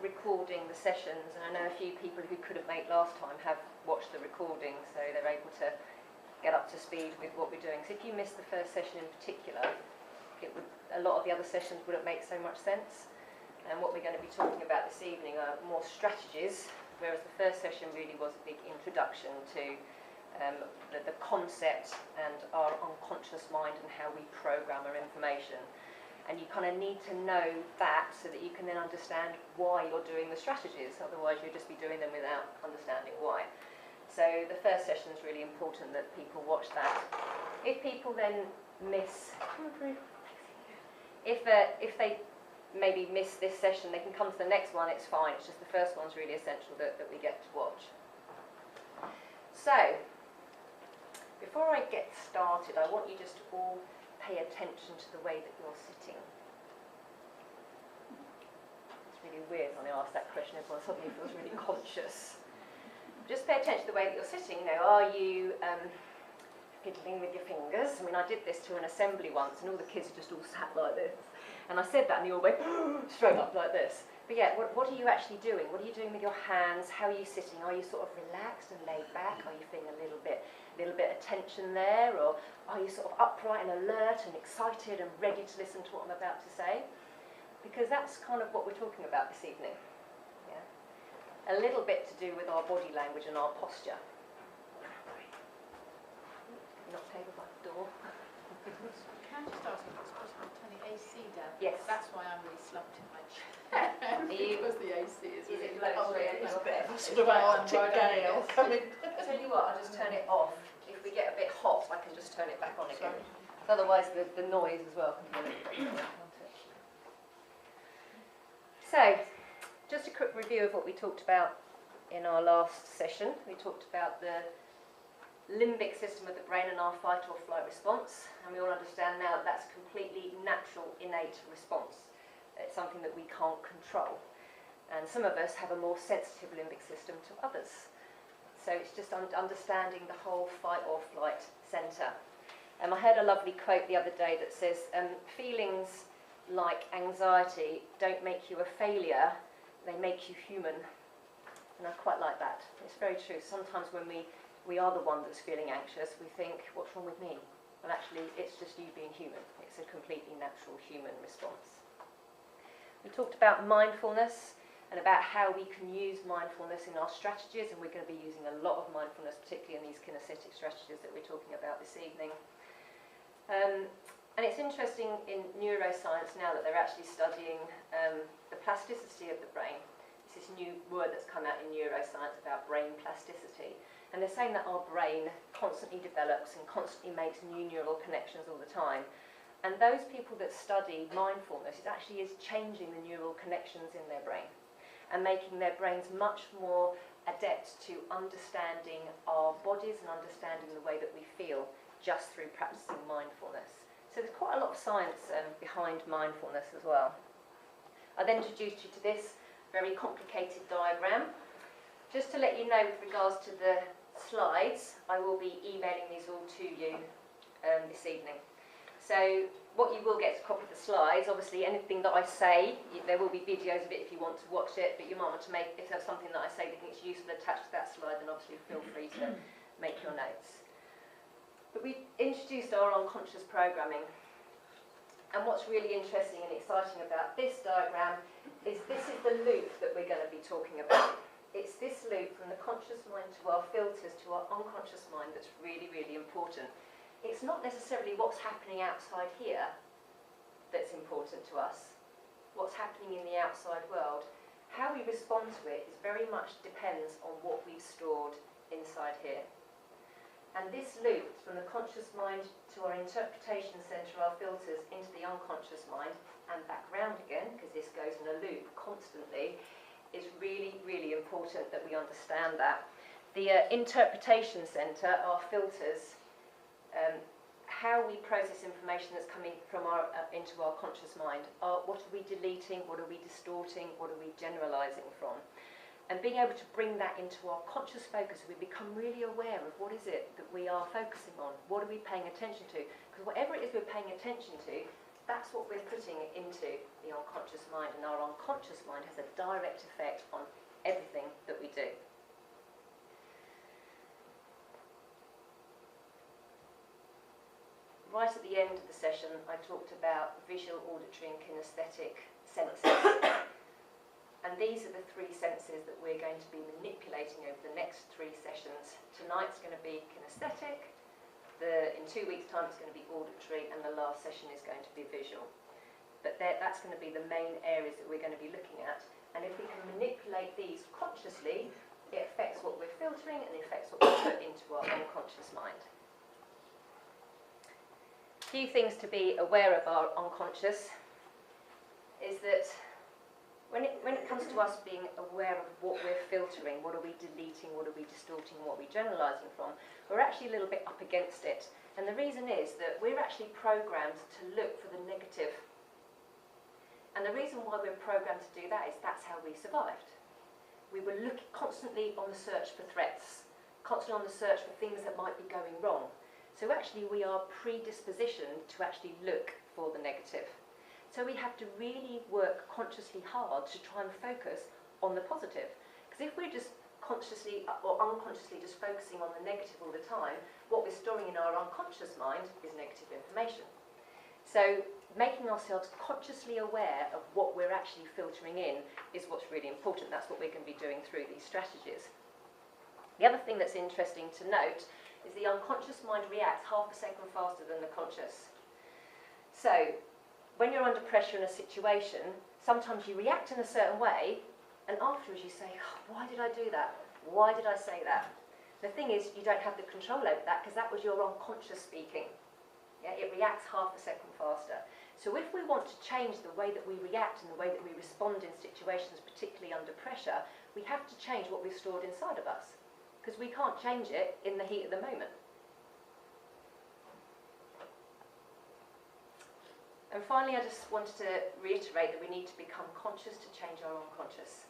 recording the sessions, and I know a few people who couldn't make last time have watched the recording, so they're able to get up to speed with what we're doing. So if you missed the first session in particular, a lot of the other sessions wouldn't make so much sense. And what we're going to be talking about this evening are more strategies, whereas the first session really was a big introduction to the concept and our unconscious mind and how we program our information. And you kind of need to know that so that you can then understand why you're doing the strategies. Otherwise, you'll just be doing them without understanding why. So the first session is really important that people watch that. If people then miss, if they maybe miss this session, they can come to the next one. It's fine. It's just the first one's really essential that we get to watch. So before I get started, I want you just to all pay attention to the way that you're sitting. It's really weird when I ask that question. Everyone suddenly feels really conscious. Just pay attention to the way that you're sitting. You know, are you fiddling with your fingers? I mean, I did this to an assembly once, and all the kids just all sat like this. And I said that, and they all went straight up like this. But yeah, what are you actually doing? What are you doing with your hands? How are you sitting? Are you sort of relaxed and laid back? Are you feeling a little bit of tension there? Or are you sort of upright and alert and excited and ready to listen to what I'm about to say? Because that's kind of what we're talking about this evening. Yeah? A little bit to do with our body language and our posture. Not over by the door. Can I just ask if it's possible to turn the AC down? Yes. That's why I'm really slumped in my chair. Because the AC is really low? it's a bit of a sort of Arctic gale coming. Tell you what, I'll just turn it off. If we get a bit hot, I can just turn it back on again. Otherwise, the noise as well can be a little bit annoying, can't it? So, just a quick review of what we talked about in our last session. We talked about the limbic system of the brain and our fight or flight response, and we all understand now that that's a completely natural, innate response. It's something that we can't control, and some of us have a more sensitive limbic system to others. So it's just understanding the whole fight or flight centre. I heard a lovely quote the other day that says, feelings like anxiety don't make you a failure, they make you human. And I quite like that. It's very true. Sometimes when we are the one that's feeling anxious, we think, what's wrong with me? Well, actually, it's just you being human. It's a completely natural human response. We talked about mindfulness and about how we can use mindfulness in our strategies, and we're going to be using a lot of mindfulness, particularly in these kinesthetic strategies that we're talking about this evening. And it's interesting in neuroscience now that they're actually studying the plasticity of the brain. It's this new word that's come out in neuroscience about brain plasticity. And they're saying that our brain constantly develops and constantly makes new neural connections all the time. And those people that study mindfulness, it actually is changing the neural connections in their brain and making their brains much more adept to understanding our bodies and understanding the way that we feel just through practicing mindfulness. So there's quite a lot of science behind mindfulness as well. I then introduced you to this very complicated diagram. Just to let you know with regards to the slides, I will be emailing these all to you this evening. So what you will get is a copy of the slides. Obviously anything that I say, there will be videos of it if you want to watch it, but you might want to make, if there's something that I say that you think is useful attached to that slide, then obviously feel free to make your notes. But we introduced our unconscious programming. And what's really interesting and exciting about this diagram is this is the loop that we're going to be talking about. It's this loop from the conscious mind to our filters to our unconscious mind that's really, really important. It's not necessarily what's happening outside here that's important to us. What's happening in the outside world. How we respond to it is very much depends on what we've stored inside here. And this loop from the conscious mind to our interpretation centre, our filters, into the unconscious mind and back round again, because this goes in a loop constantly, is really, really important that we understand that. The interpretation centre, our filters, how we process information that's coming from our into our conscious mind. What are we deleting? What are we distorting? What are we generalising from? And being able to bring that into our conscious focus, we become really aware of what is it that we are focusing on. What are we paying attention to? Because whatever it is we're paying attention to, that's what we're putting into the unconscious mind, and our unconscious mind has a direct effect on everything that we do. Right at the end of the session, I talked about visual, auditory and kinaesthetic senses. And these are the three senses that we're going to be manipulating over the next 3 sessions. Tonight's going to be kinaesthetic, in 2 weeks' time it's going to be auditory, and the last session is going to be visual. But that's going to be the main areas that we're going to be looking at. And if we can manipulate these consciously, it affects what we're filtering and it affects what we put into our unconscious mind. Few things to be aware of our unconscious is that when it comes to us being aware of what we're filtering, what are we deleting, what are we distorting, what are we generalising from, we're actually a little bit up against it. And the reason is that we're actually programmed to look for the negative. And the reason why we're programmed to do that is that's how we survived. We were constantly on the search for threats, constantly on the search for things that might be going wrong. So actually we are predispositioned to actually look for the negative. So we have to really work consciously hard to try and focus on the positive. Because if we're just consciously or unconsciously just focusing on the negative all the time, what we're storing in our unconscious mind is negative information. So making ourselves consciously aware of what we're actually filtering in is what's really important. That's what we're going to be doing through these strategies. The other thing that's interesting to note is the unconscious mind reacts half a second faster than the conscious. So when you're under pressure in a situation, sometimes you react in a certain way, and afterwards you say, oh, why did I do that? Why did I say that? The thing is, you don't have the control over that because that was your unconscious speaking. Yeah, it reacts half a second faster. So if we want to change the way that we react and the way that we respond in situations, particularly under pressure, we have to change what we've stored inside of us, because we can't change it in the heat of the moment. And finally, I just wanted to reiterate that we need to become conscious to change our unconscious.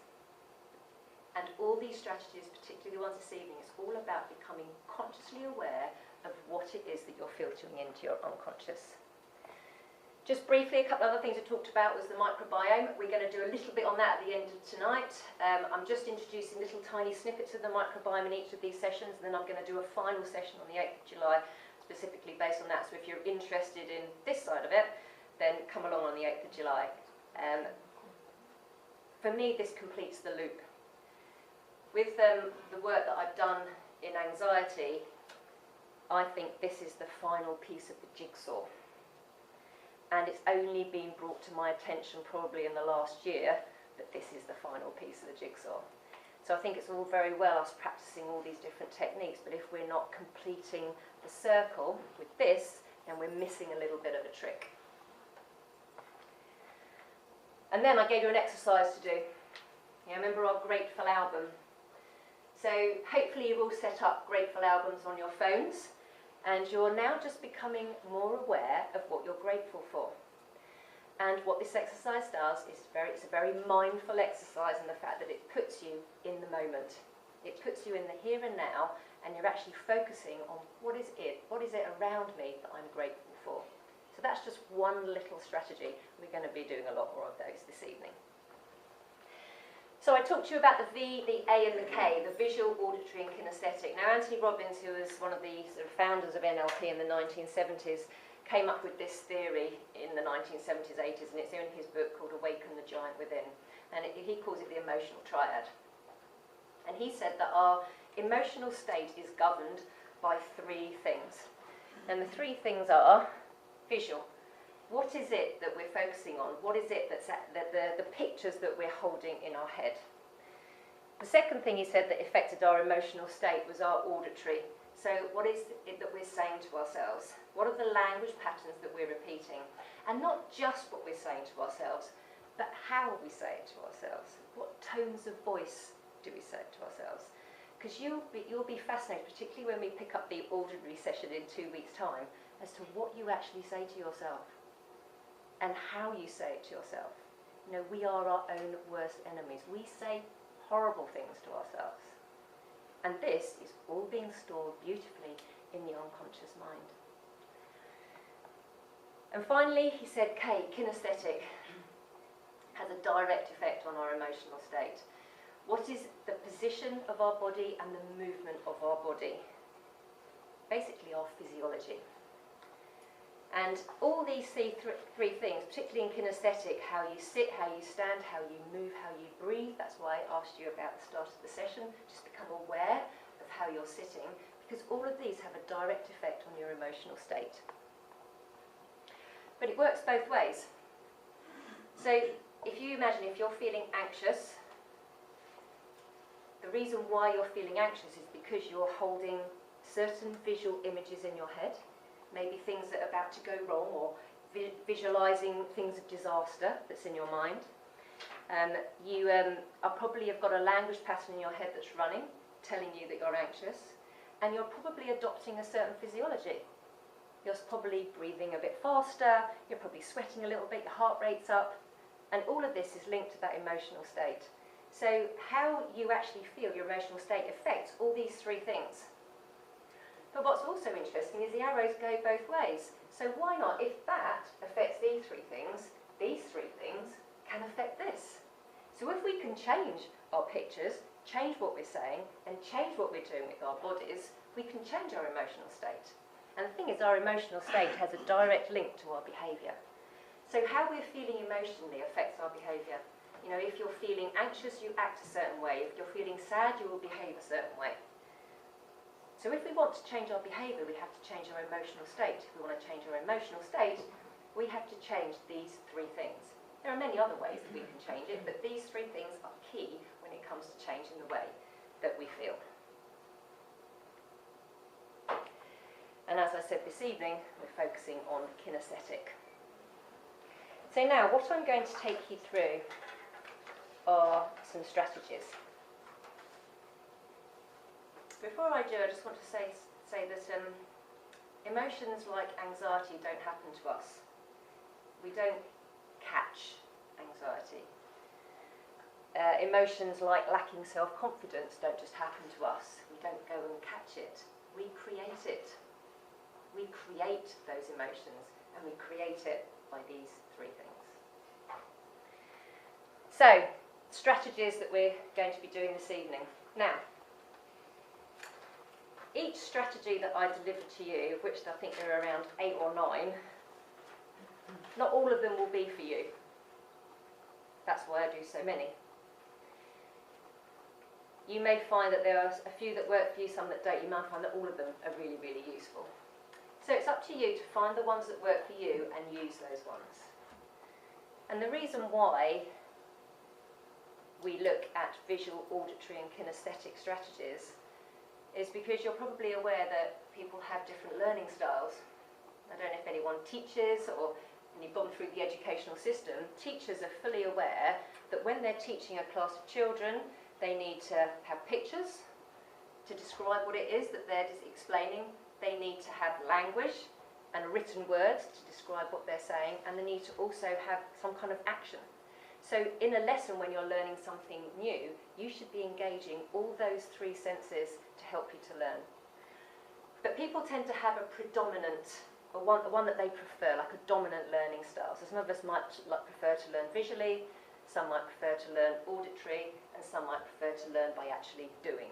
And all these strategies, particularly the ones this evening, is all about becoming consciously aware of what it is that you're filtering into your unconscious. Just briefly, a couple of other things I talked about was the microbiome. We're going to do a little bit on that at the end of tonight. I'm just introducing little tiny snippets of the microbiome in each of these sessions, and then I'm going to do a final session on the 8th of July, specifically based on that. So if you're interested in this side of it, then come along on the 8th of July. For me, this completes the loop. With the work that I've done in anxiety, I think this is the final piece of the jigsaw. And it's only been brought to my attention probably in the last year that this is the final piece of the jigsaw. So I think it's all very well us practicing all these different techniques, but if we're not completing the circle with this, then we're missing a little bit of a trick. And then I gave you an exercise to do. Yeah, remember our Grateful album? So hopefully you've all set up Grateful albums on your phones, and you're now just becoming more aware of what you're grateful for. And what this exercise does is it's a very mindful exercise in the fact that it puts you in the moment. It puts you in the here and now, and you're actually focusing on what is it around me that I'm grateful for. So that's just one little strategy. We're going to be doing a lot more of those this evening. So I talked to you about the V, the A and the K, the visual, auditory and kinesthetic. Now Anthony Robbins, who was one of the sort of founders of NLP in the 1970s, came up with this theory in the 1970s, 80s, and it's in his book called Awaken the Giant Within. And he calls it the emotional triad. And he said that our emotional state is governed by 3 things. And the 3 things are visual. What is it that we're focusing on? What is it that's the pictures that we're holding in our head? The second thing he said that affected our emotional state was our auditory. So what is it that we're saying to ourselves? What are the language patterns that we're repeating? And not just what we're saying to ourselves, but how we say it to ourselves. What tones of voice do we say it to ourselves? Because you'll be fascinated, particularly when we pick up the auditory session in 2 weeks' time, as to what you actually say to yourself. And how you say it to yourself. You know, we are our own worst enemies. We say horrible things to ourselves. And this is all being stored beautifully in the unconscious mind. And finally, he said, K, kinesthetic, has a direct effect on our emotional state. What is the position of our body and the movement of our body? Basically, our physiology. And all these three things, particularly in kinesthetic, how you sit, how you stand, how you move, how you breathe, that's why I asked you about the start of the session, just become aware of how you're sitting, because all of these have a direct effect on your emotional state. But it works both ways. So if you imagine if you're feeling anxious, the reason why you're feeling anxious is because you're holding certain visual images in your head, maybe things that are about to go wrong, or visualising things of disaster that's in your mind. You probably have got a language pattern in your head that's running, telling you that you're anxious, and you're probably adopting a certain physiology. You're probably breathing a bit faster, you're probably sweating a little bit, your heart rate's up, and all of this is linked to that emotional state. So how you actually feel your emotional state affects all these three things. But what's also interesting is the arrows go both ways. So why not, if that affects these three things can affect this. So if we can change our pictures, change what we're saying, and change what we're doing with our bodies, we can change our emotional state. And the thing is, our emotional state has a direct link to our behaviour. So how we're feeling emotionally affects our behaviour. You know, if you're feeling anxious, you act a certain way. If you're feeling sad, you will behave a certain way. So if we want to change our behaviour, we have to change our emotional state. If we want to change our emotional state, we have to change these three things. There are many other ways that we can change it, but these three things are key when it comes to changing the way that we feel. And as I said this evening, we're focusing on kinesthetic. So now, what I'm going to take you through are some strategies. Before I do, I just want to say that emotions like anxiety don't happen to us. We don't catch anxiety. Emotions like lacking self-confidence don't just happen to us. We don't go and catch it. We create it. We create those emotions, and we create it by these three things. So, strategies that we're going to be doing this evening. Now, each strategy that I deliver to you, of which I think there are around 8 or 9, not all of them will be for you. That's why I do so many. You may find that there are a few that work for you, some that don't. You might find that all of them are really, really useful. So it's up to you to find the ones that work for you and use those ones. And the reason why we look at visual, auditory and kinesthetic strategies is because you're probably aware that people have different learning styles. I don't know if anyone teaches or when you've gone through the educational system, teachers are fully aware that when they're teaching a class of children, they need to have pictures to describe what it is that they're explaining. They need to have language and written words to describe what they're saying, and they need to also have some kind of action. So in a lesson when you're learning something new, you should be engaging all those three senses to help you to learn. But people tend to have a predominant, or one that they prefer, like a dominant learning style. So some of us might prefer to learn visually, some might prefer to learn auditory, and some might prefer to learn by actually doing.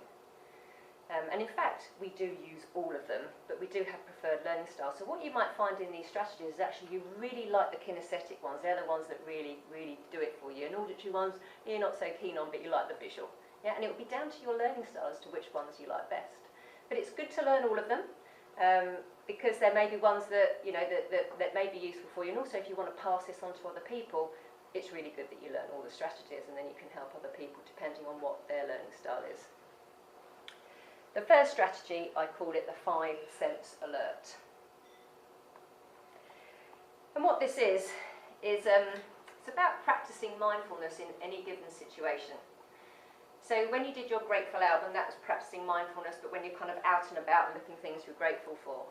And in fact, we do use all of them, but we do have preferred learning styles. So what you might find in these strategies is actually you really like the kinesthetic ones. They're the ones that really, really do it for you. And auditory ones, you're not so keen on, but you like the visual. Yeah, and it will be down to your learning style as to which ones you like best. But it's good to learn all of them, because there may be ones that, you know, that may be useful for you. And also if you want to pass this on to other people, it's really good that you learn all the strategies, and then you can help other people depending on what their learning style is. The first strategy, I call it the 5-sense alert. And what this is it's about practicing mindfulness in any given situation. So when you did your grateful album, that was practicing mindfulness, but when you're kind of out and about and looking things you're grateful for.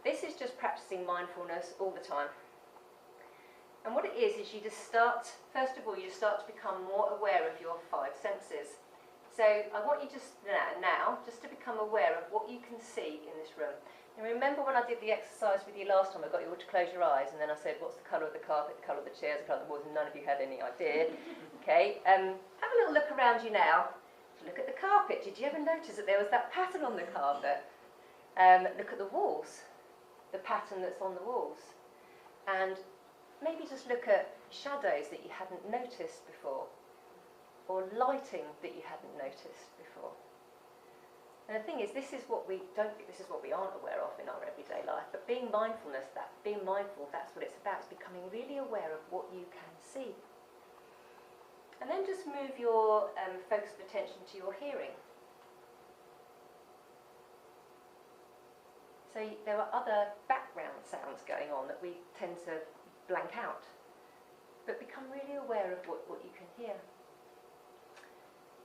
This is just practicing mindfulness all the time. And what it is you just start, first of all, you just start to become more aware of your 5 senses. So I want you just now just to become aware of what you can see in this room. And remember when I did the exercise with you last time, I got you all to close your eyes, and then I said, what's the colour of the carpet, the colour of the chairs, the colour of the walls, and none of you had any idea. Okay, have a little look around you now. Look at the carpet. Did you ever notice that there was that pattern on the carpet? Look at the walls, the pattern that's on the walls. And maybe just look at shadows that you hadn't noticed before, or lighting that you hadn't noticed before. And the thing is, this is what we aren't aware of in our everyday life. But being mindful, that's what it's about. It's becoming really aware of what you can see. And then just move your focus of attention to your hearing. So there are other background sounds going on that we tend to blank out. But become really aware of what you can hear.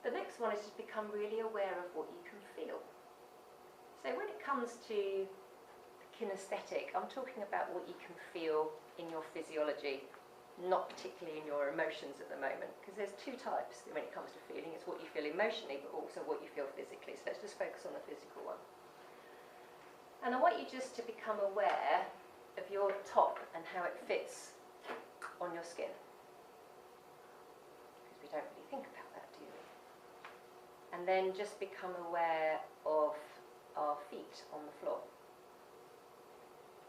The next one is to become really aware of what you can feel. So when it comes to kinesthetic, I'm talking about what you can feel in your physiology, not particularly in your emotions at the moment, because there's two types when it comes to feeling. It's what you feel emotionally, but also what you feel physically. So let's just focus on the physical one. And I want you just to become aware of your top and how it fits on your skin. Because we don't really think about that, do we? And then just become aware of our feet on the floor.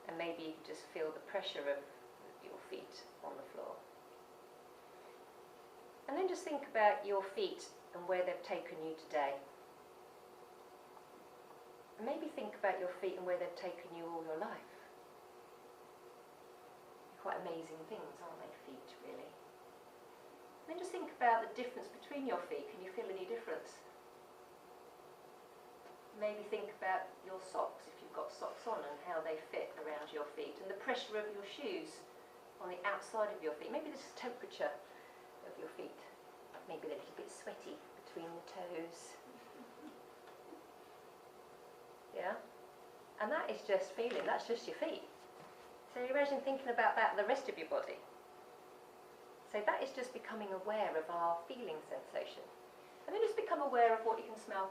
And maybe you just feel the pressure of your feet on the floor. And then just think about your feet and where they've taken you today. And maybe think about your feet and where they've taken you all your life. They're quite amazing things, aren't they, feet, really? And then just think about the difference between your feet. Can you feel any difference? Maybe think about your socks, if you've got socks on, and how they fit around your feet, and the pressure of your shoes on the outside of your feet. Maybe this is temperature of your feet. Maybe they're a little bit sweaty between the toes. Yeah? And that is just feeling, that's just your feet. So you imagine thinking about that, the rest of your body. So that is just becoming aware of our feeling sensation. And then just become aware of what you can smell.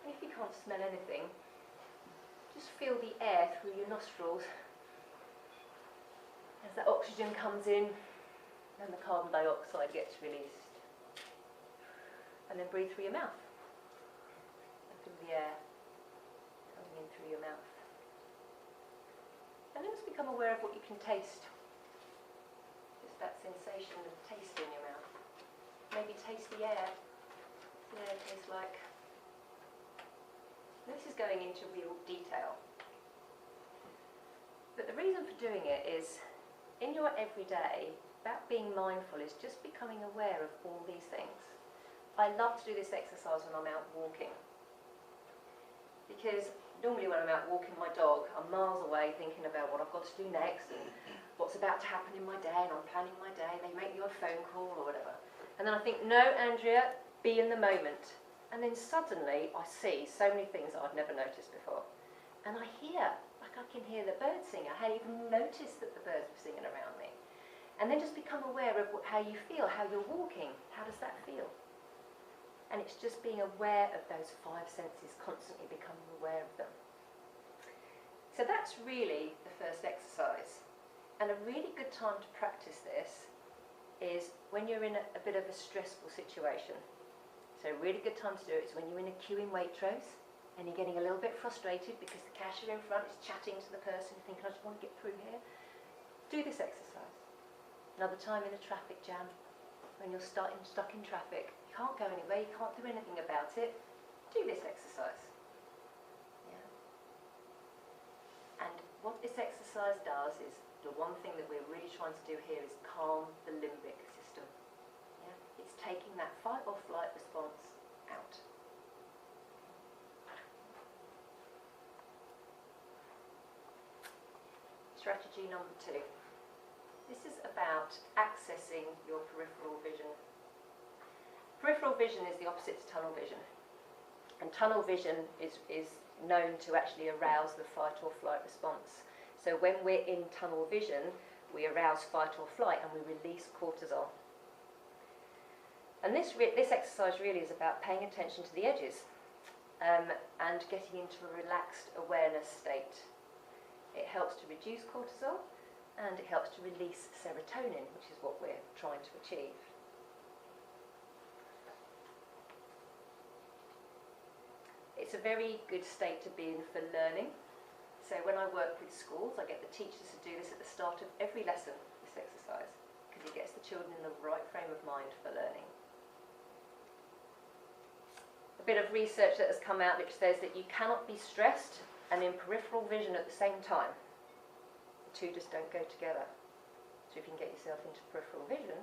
And if you can't smell anything, just feel the air through your nostrils as the oxygen comes in and the carbon dioxide gets released. And then breathe through your mouth. And feel the air coming in through your mouth. And then just become aware of what you can taste. Just that sensation of taste in your mouth. Maybe taste the air. What the air tastes like. This is going into real detail. But the reason for doing it is, in your everyday, about being mindful is just becoming aware of all these things. I love to do this exercise when I'm out walking. Because normally when I'm out walking my dog, I'm miles away thinking about what I've got to do next and what's about to happen in my day, and I'm planning my day, and they make me a phone call or whatever. And then I think, no, Andrea, be in the moment. And then suddenly I see so many things that I've never noticed before. And I hear, like I can hear the birds sing. I hadn't even noticed that the birds were singing around me. And then just become aware of how you feel, how you're walking. How does that feel? And it's just being aware of those five senses, constantly becoming aware of them. So that's really the first exercise. And a really good time to practice this is when you're in a bit of a stressful situation. So a really good time to do it is when you're in a queue in Waitrose and you're getting a little bit frustrated because the cashier in front is chatting to the person, thinking, I just want to get through here. Do this exercise. Another time in a traffic jam, when you're stuck in traffic, you can't go anywhere, you can't do anything about it. Do this exercise. Yeah. And what this exercise does is, the one thing that we're really trying to do here is calm the limbic system. It's taking that fight or flight response out. Strategy number 2. This is about accessing your peripheral vision. Peripheral vision is the opposite to tunnel vision. And tunnel vision is known to actually arouse the fight or flight response. So when we're in tunnel vision, we arouse fight or flight and we release cortisol. And this exercise really is about paying attention to the edges. and getting into a relaxed awareness state. It helps to reduce cortisol and it helps to release serotonin, which is what we're trying to achieve. It's a very good state to be in for learning. So when I work with schools, I get the teachers to do this at the start of every lesson, this exercise, because it gets the children in the right frame of mind for learning. A bit of research that has come out which says that you cannot be stressed and in peripheral vision at the same time. The two just don't go together. So if you can get yourself into peripheral vision,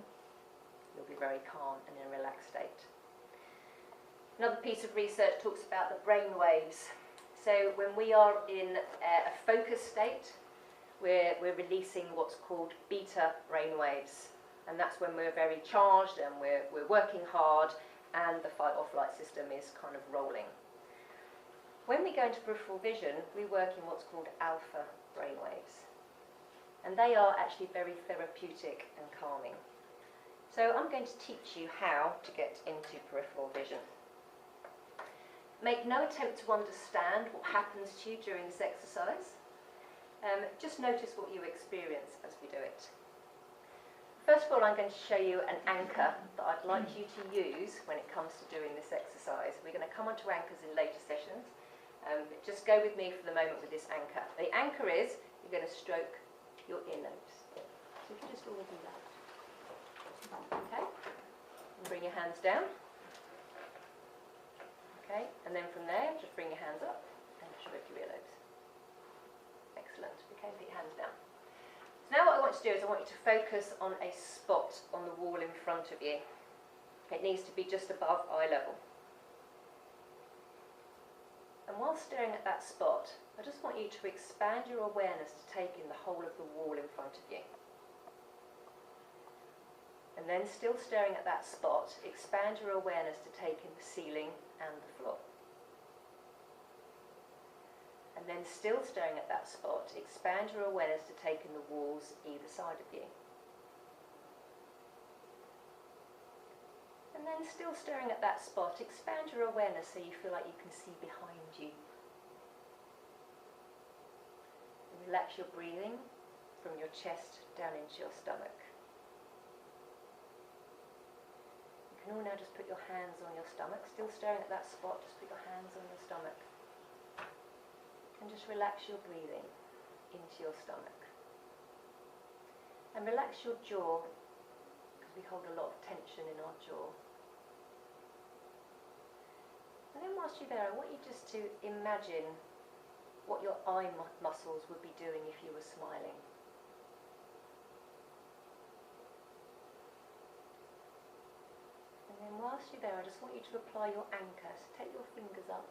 you'll be very calm and in a relaxed state. Another piece of research talks about the brain waves. So when we are in a focused state, we're releasing what's called beta brain waves. And that's when we're very charged and we're working hard and the fight or flight system is kind of rolling. When we go into peripheral vision, we work in what's called alpha brain waves. And they are actually very therapeutic and calming. So I'm going to teach you how to get into peripheral vision. Make no attempt to understand what happens to you during this exercise. Just notice what you experience as we do it. First of all, I'm going to show you an anchor that I'd like you to use when it comes to doing this exercise. We're going to come onto anchors in later sessions. But just go with me for the moment with this anchor. The anchor is, you're going to stroke your earlobes. So if you just all do that. Okay? And bring your hands down. Okay, and then from there, just bring your hands up and stroke your earlobes. Excellent. Okay, put your hands down. So now what I want to do is I want you to focus on a spot on the wall in front of you. It needs to be just above eye level. And while staring at that spot, I just want you to expand your awareness to take in the whole of the wall in front of you. And then still staring at that spot, expand your awareness to take in the ceiling and the floor. And then still staring at that spot, expand your awareness to take in the walls either side of you. And then still staring at that spot, expand your awareness so you feel like you can see behind you. And relax your breathing from your chest down into your stomach. You can all now just put your hands on your stomach, still staring at that spot, just put your hands on your stomach. And just relax your breathing into your stomach. And relax your jaw, because we hold a lot of tension in our jaw. And then whilst you're there, I want you just to imagine what your eye muscles would be doing if you were smiling. And then whilst you're there, I just want you to apply your anchor. So take your fingers up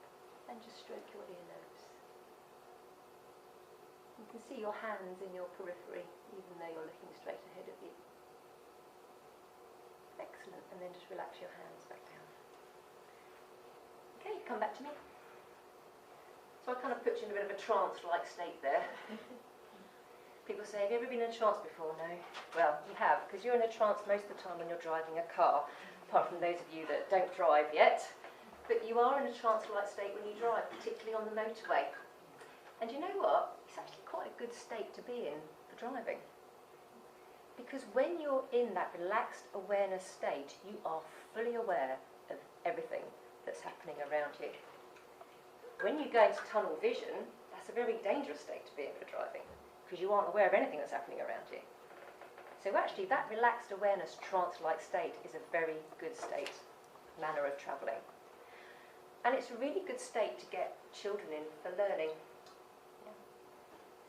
and just stroke your earlobes. You can see your hands in your periphery, even though you're looking straight ahead of you. Excellent. And then just relax your hands back down. Okay, come back to me. So I kind of put you in a bit of a trance-like state there. People say, have you ever been in a trance before? No. Well, you have, because you're in a trance most of the time when you're driving a car, apart from those of you that don't drive yet. But you are in a trance-like state when you drive, particularly on the motorway. And you know what? It's actually quite a good state to be in for driving. Because when you're in that relaxed awareness state, you are fully aware of everything that's happening around you. When you go into tunnel vision, that's a very dangerous state to be in for driving, because you aren't aware of anything that's happening around you. So actually that relaxed awareness trance-like state is a very good state, manner of travelling. And it's a really good state to get children in for learning. Yeah.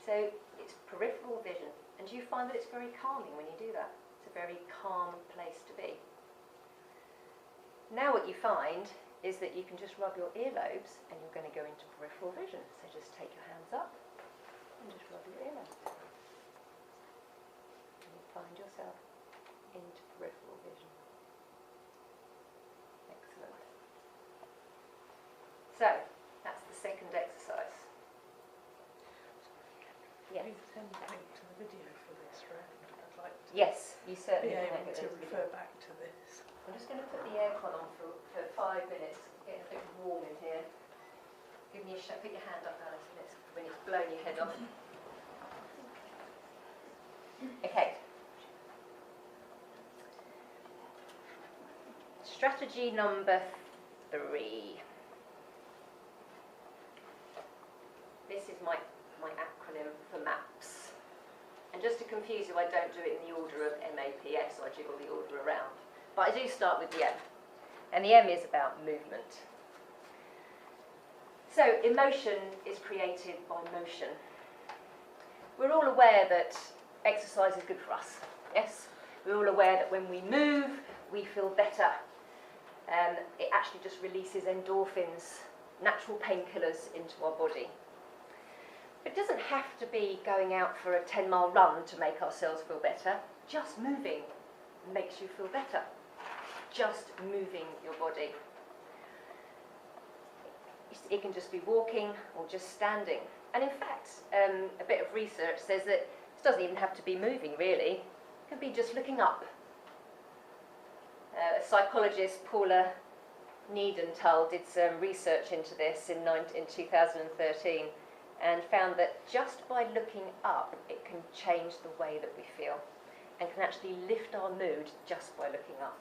So it's peripheral vision, and you find that it's very calming when you do that. It's a very calm place to be. Now what you find is that you can just rub your earlobes and you're going to go into peripheral vision. So just take your hands up and just rub your earlobes. And you'll find yourself into peripheral vision. Excellent. So, that's the second exercise. Yeah. Please send a link to the video for this round. I'd like to Yes, you certainly be can able to refer back to this. I'm just going to put the aircon on for 5 minutes. It's getting a bit warm in here. Give me a shout. Put your hand up, Alice, when it's blown your head off. Okay. Strategy number 3. This is my acronym for MAPS. And just to confuse you, I don't do it in the order of MAPS, so I jiggle the order around. But I do start with the M. And the M is about movement. So emotion is created by motion. We're all aware that exercise is good for us, yes? We're all aware that when we move, we feel better. It actually just releases endorphins, natural painkillers into our body. It doesn't have to be going out for a 10-mile run to make ourselves feel better. Just moving makes you feel better. Just moving your body. It can just be walking or just standing. And in fact, a bit of research says that it doesn't even have to be moving, really. It can be just looking up. Psychologist Paula Niedenthal did some research into this in 2013 and found that just by looking up, it can change the way that we feel and can actually lift our mood just by looking up.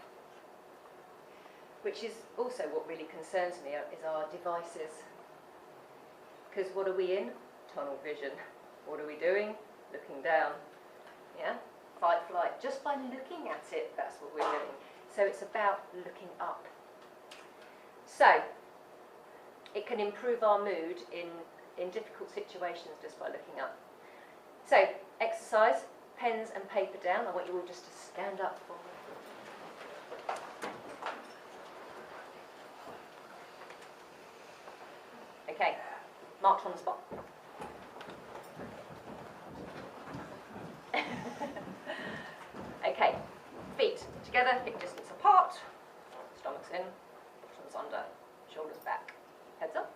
Which is also what really concerns me, is our devices. Because what are we in? Tunnel vision. What are we doing? Looking down. Yeah? Fight, flight. Just by looking at it, that's what we're doing. So it's about looking up. So, it can improve our mood in difficult situations just by looking up. So, exercise, pens and paper down. I want you all just to stand up for me. Okay, marked on the spot. Okay, feet together, hip distance apart, stomach's in, bottoms under, shoulders back, heads up.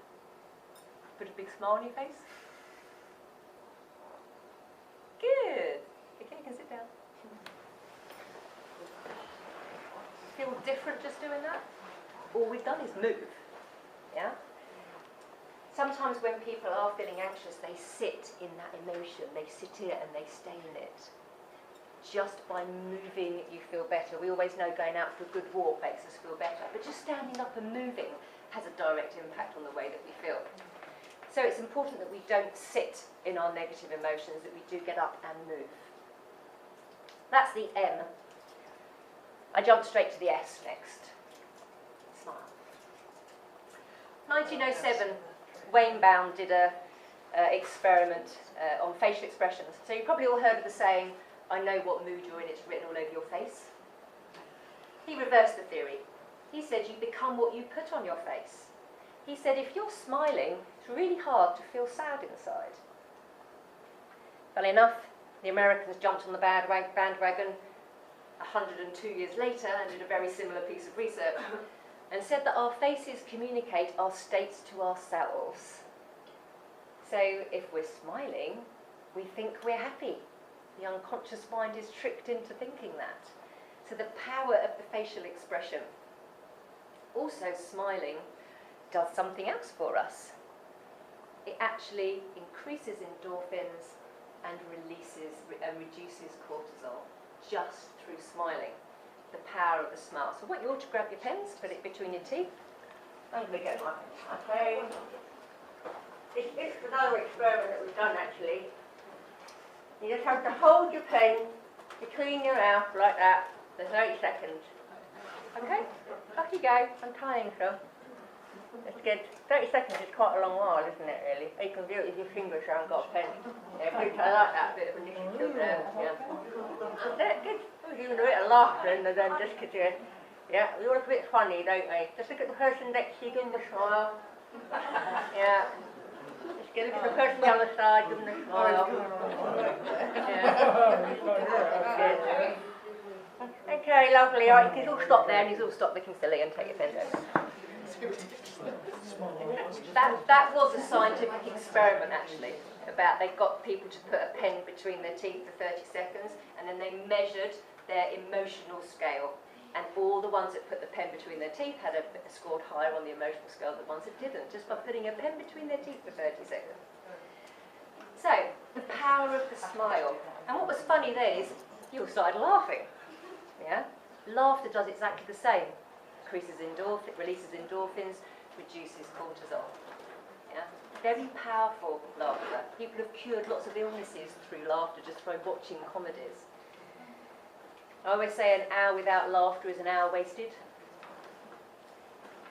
Put a big smile on your face. Good. Okay, you can sit down. Feel different just doing that? All we've done is move. Yeah? Sometimes when people are feeling anxious, they sit in that emotion. They sit in it and they stay in it. Just by moving, you feel better. We always know going out for a good walk makes us feel better. But just standing up and moving has a direct impact on the way that we feel. So it's important that we don't sit in our negative emotions, that we do get up and move. That's the M. I jump straight to the S next. Smile. 1907. Wayne Baum did an experiment on facial expressions. So you've probably all heard of the saying, I know what mood you're in, it's written all over your face. He reversed the theory. He said you become what you put on your face. He said if you're smiling, it's really hard to feel sad inside. Well enough, the Americans jumped on the bandwagon 102 years later and did a very similar piece of research. And said that our faces communicate our states to ourselves. So if we're smiling, we think we're happy. The unconscious mind is tricked into thinking that. So the power of the facial expression. Also, smiling does something else for us. It actually increases endorphins and reduces cortisol just through smiling. The power of the smile. So I want you all to grab your pens, put it between your teeth. I'm going to get my pen. It's another experiment that we've done actually. You just have to hold your pen between your mouth like that for 30 seconds. Okay? Off you go. I'm tying some. It's good. 30 seconds is quite a long while, isn't it, really? You can do it with your fingers, so I haven't got a pen. Yeah, good. I like that bit of initiative there. Yeah. Good. You can do it a laughter and then just because you're... Yeah, we all look a bit funny, don't we? Just look at the person next to you, give them a smile. Yeah. Just look at the person on the other side, give them a smile. Yeah. Good. Okay, lovely. All right, you can all stop there and you can all stop looking silly and take your pen down. That was a scientific experiment actually, about they got people to put a pen between their teeth for 30 seconds and then they measured their emotional scale. And all the ones that put the pen between their teeth scored higher on the emotional scale than the ones that didn't, just by putting a pen between their teeth for 30 seconds. So, the power of the smile. And what was funny then is you all started laughing. Yeah? Laughter does exactly the same. Releases endorphins, reduces cortisol. Yeah? Very powerful laughter. People have cured lots of illnesses through laughter just by watching comedies. I always say an hour without laughter is an hour wasted.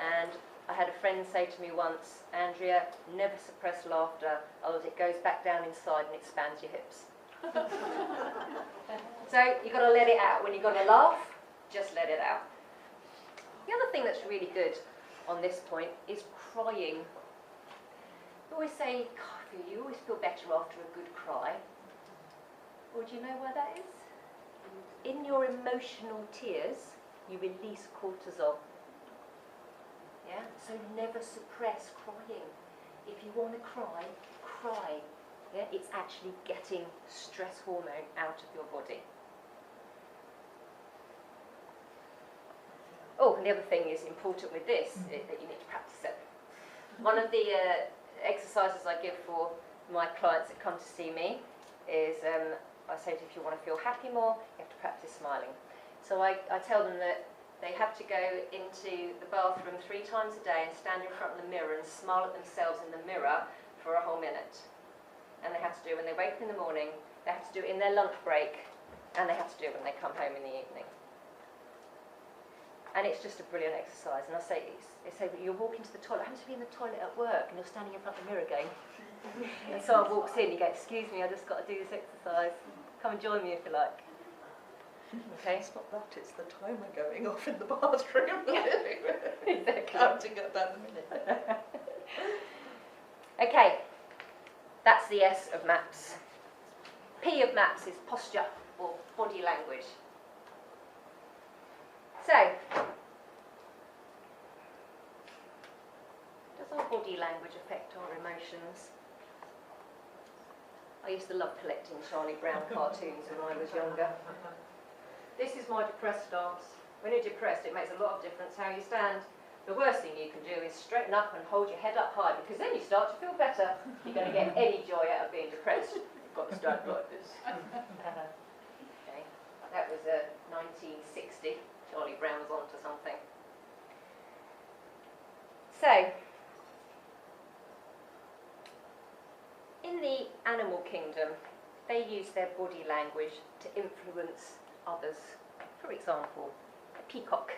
And I had a friend say to me once, Andrea, never suppress laughter, otherwise it goes back down inside and expands your hips. So you've got to let it out. When you've got to laugh, just let it out. The other thing that's really good on this point is crying. You always say, God, you always feel better after a good cry. Well, do you know why that is? In your emotional tears, you release cortisol. Yeah? So never suppress crying. If you want to cry, cry. Yeah? It's actually getting stress hormone out of your body. Oh, and the other thing is important with this, is that you need to practice it. One of the exercises I give for my clients that come to see me is, I say if you want to feel happy more, you have to practice smiling. So I tell them that they have to go into the bathroom 3 times a day and stand in front of the mirror and smile at themselves in the mirror for a whole minute. And they have to do it when they wake up in the morning, they have to do it in their lunch break, and they have to do it when they come home in the evening. And it's just a brilliant exercise. And I say, but you're walking to the toilet, happen to be in the toilet at work, and you're standing in front of the mirror going, and someone walks in, you go, excuse me, I just got to do this exercise. Come and join me if you like. Okay? It's not that, it's the timer going off in the bathroom. Exactly. Counting at that minute. Okay, that's the S of MAPS. P of MAPS is posture, or body language. So, does our body language affect our emotions? I used to love collecting Charlie Brown cartoons when I was younger. This is my depressed stance. When you're depressed, it makes a lot of difference how you stand. The worst thing you can do is straighten up and hold your head up high, because then you start to feel better. You're going to get any joy out of being depressed. You've got to stand like this. Okay. That was 1960. Charlie Brown was onto something. So, in the animal kingdom, they use their body language to influence others. For example, a peacock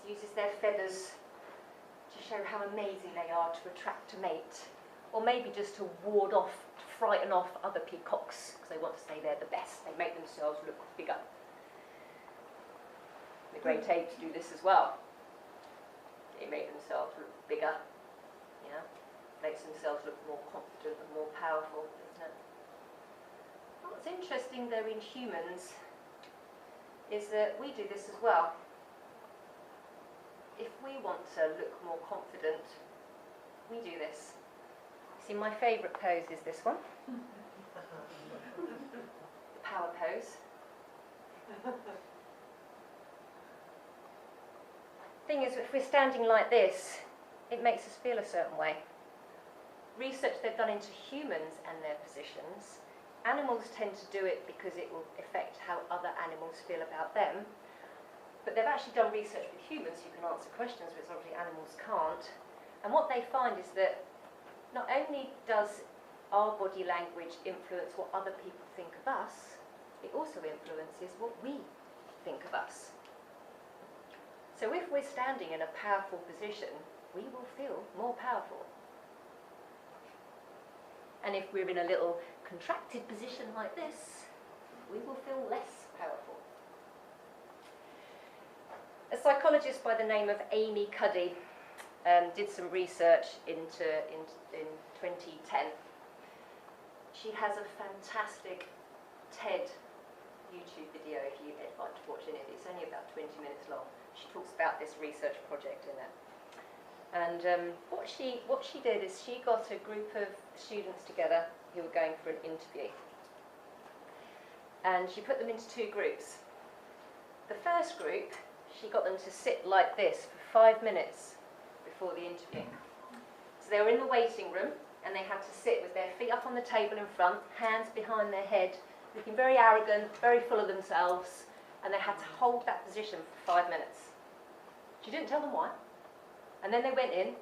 uses their feathers to show how amazing they are to attract a mate, or maybe just to ward off, to frighten off other peacocks, because they want to say they're the best. They make themselves look bigger. The great apes do this as well. They make themselves look bigger, yeah? Makes themselves look more confident and more powerful, doesn't it? What's interesting though in humans is that we do this as well. If we want to look more confident, we do this. See, my favourite pose is this one. The power pose. Thing is, if we're standing like this, it makes us feel a certain way. Research they've done into humans and their positions, animals tend to do it because it will affect how other animals feel about them. But they've actually done research with humans who can answer questions, which obviously animals can't. And what they find is that not only does our body language influence what other people think of us, it also influences what we think of us. So if we're standing in a powerful position, we will feel more powerful. And if we're in a little contracted position like this, we will feel less powerful. A psychologist by the name of Amy Cuddy did some research in 2010. She has a fantastic TED YouTube video if you'd like to watch it. It's only about 20 minutes long. She talks about this research project in it. And what she did is she got a group of students together who were going for an interview. And she put them into 2 groups. The first group, she got them to sit like this for 5 minutes before the interview. So they were in the waiting room and they had to sit with their feet up on the table in front, hands behind their head, looking very arrogant, very full of themselves, and they had to hold that position for 5 minutes. She didn't tell them why. And then they went in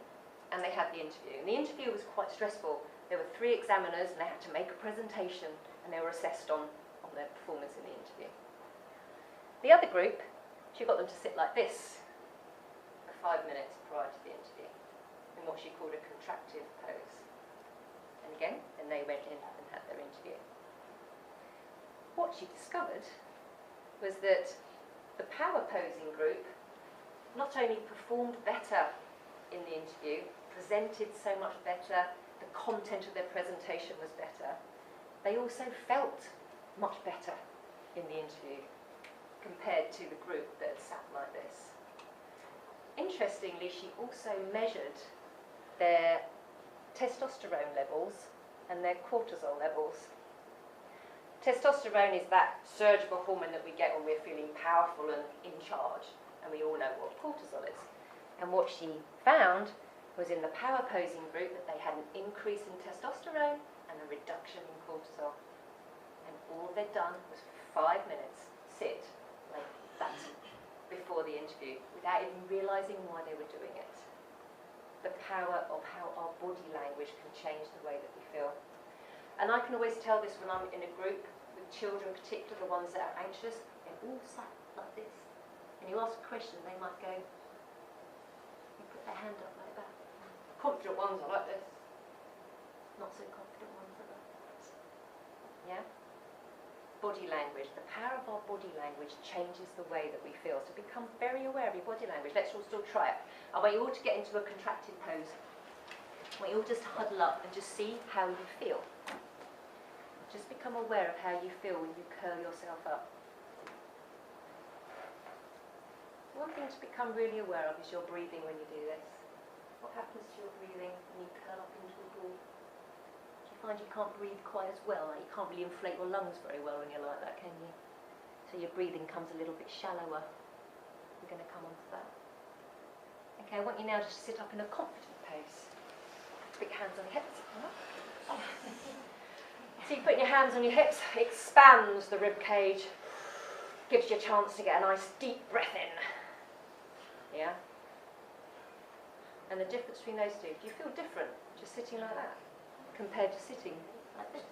and they had the interview. And the interview was quite stressful. There were 3 examiners and they had to make a presentation and they were assessed on their performance in the interview. The other group, she got them to sit like this for 5 minutes prior to the interview in what she called a contractive pose. And again, then they went in and had their interview. What she discovered was that the power posing group not only performed better in the interview, presented so much better, the content of their presentation was better, they also felt much better in the interview compared to the group that sat like this. Interestingly, she also measured their testosterone levels and their cortisol levels. Testosterone is that surge of a hormone that we get when we're feeling powerful and in charge, and we all know what cortisol is. And what she found was in the power posing group that they had an increase in testosterone and a reduction in cortisol. And all they'd done was for 5 minutes sit like that before the interview without even realising why they were doing it. The power of how our body language can change the way that we feel. And I can always tell this when I'm in a group with children, particularly the ones that are anxious, they're all sat like this. And you ask a question, they might go, you put their hand up like that. Confident ones are like this. Not so confident ones are like that. Yeah? Body language. The power of our body language changes the way that we feel. So become very aware of your body language. Let's all still try it. I want you all to get into a contracted pose. I want you all just to huddle up and just see how you feel. Just become aware of how you feel when you curl yourself up. One thing to become really aware of is your breathing when you do this. What happens to your breathing when you curl up into a ball? Do you find you can't breathe quite as well? Like you can't really inflate your lungs very well when you're like that, can you? So your breathing comes a little bit shallower. We're going to come on to that. Okay, I want you now to sit up in a confident pose. Put your hands on your hips. So you put your hands on your hips, expands the rib cage, gives you a chance to get a nice deep breath in. Yeah? And the difference between those two, do you feel different just sitting like that compared to sitting like this?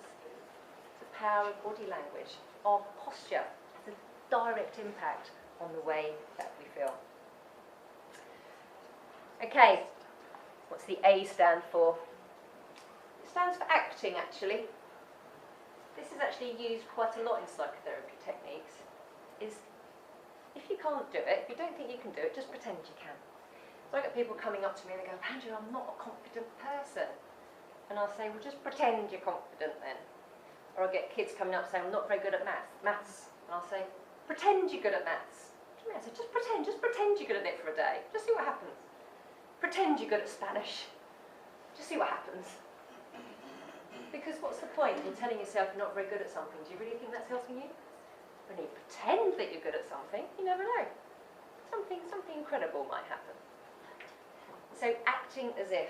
The power of body language. Our posture has a direct impact on the way that we feel. Okay, what's the A stand for? It stands for acting, actually. This is actually used quite a lot in psychotherapy techniques. Is if you can't do it, if you don't think you can do it, just pretend you can. So I get people coming up to me and they go, Andrew, I'm not a confident person. And I'll say, well, just pretend you're confident then. Or I'll get kids coming up saying, I'm not very good at maths. And I'll say, pretend you're good at maths. What do you mean? I say, just pretend you're good at it for a day. Just see what happens. Pretend you're good at Spanish. Just see what happens. Because what's the point in telling yourself you're not very good at something? Do you really think that's helping you? When you pretend that you're good at something, you never know. Something incredible might happen. So acting as if.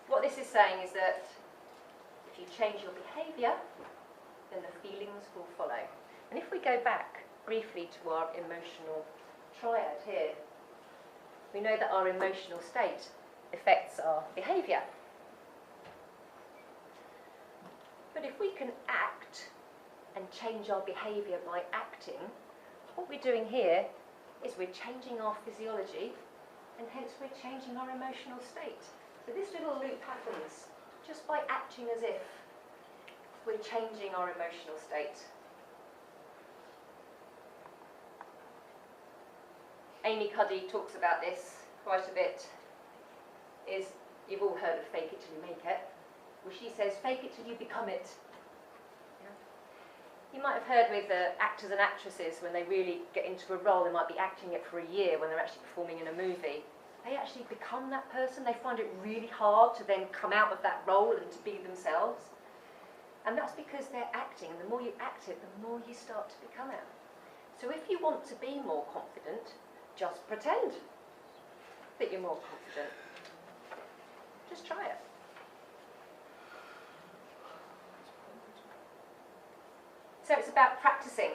What this is saying is that if you change your behaviour, then the feelings will follow. And if we go back briefly to our emotional triad here, we know that our emotional state affects our behaviour. But if we can act and change our behaviour by acting, what we're doing here is we're changing our physiology and hence we're changing our emotional state. So this little loop happens just by acting as if we're changing our emotional state. Amy Cuddy talks about this quite a bit. You've all heard of fake it till you make it. Well, she says fake it till you become it. Yeah. You might have heard with actors and actresses when they really get into a role, they might be acting it for a year when they're actually performing in a movie. They actually become that person. They find it really hard to then come out of that role and to be themselves. And that's because they're acting. The more you act it, the more you start to become it. So if you want to be more confident, just pretend that you're more confident. Just try it. So it's about practicing.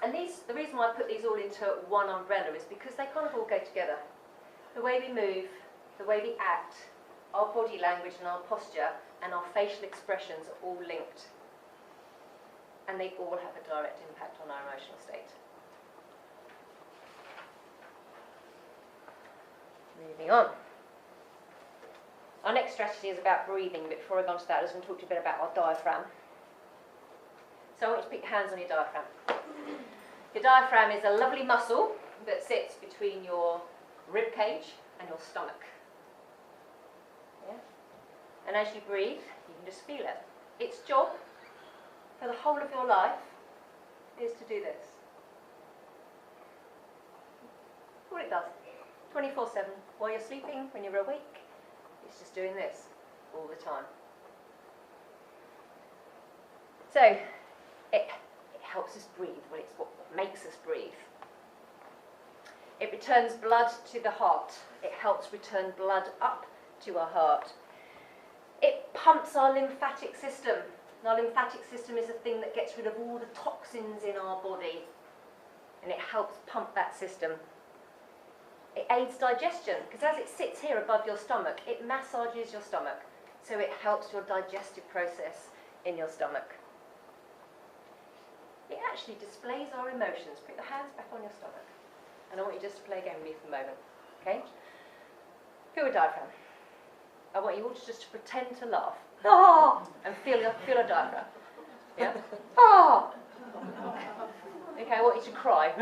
And the reason why I put these all into one umbrella is because they kind of all go together. The way we move, the way we act, our body language and our posture and our facial expressions are all linked. And they all have a direct impact on our emotional state. Moving on. Our next strategy is about breathing, but before I go on to that, I just want to talk to you a bit about our diaphragm. So I want you to put your hands on your diaphragm. Your diaphragm is a lovely muscle that sits between your rib cage and your stomach. Yeah? And as you breathe, you can just feel it. Its job for the whole of your life is to do this. That's all it does. 24/7. While you're sleeping, when you're awake, it's just doing this all the time. So, it helps us breathe. Well, it's what makes us breathe. It returns blood to the heart. It helps return blood up to our heart. It pumps our lymphatic system. And our lymphatic system is the thing that gets rid of all the toxins in our body. And it helps pump that system. It aids digestion, because as it sits here above your stomach, it massages your stomach. So it helps your digestive process in your stomach. It actually displays our emotions. Put your hands back on your stomach. And I want you just to play again with me for a moment. Okay? Feel your diaphragm. I want you all just to pretend to laugh. Ah! And feel a diaphragm. Yeah? Ah! Okay, I want you to cry.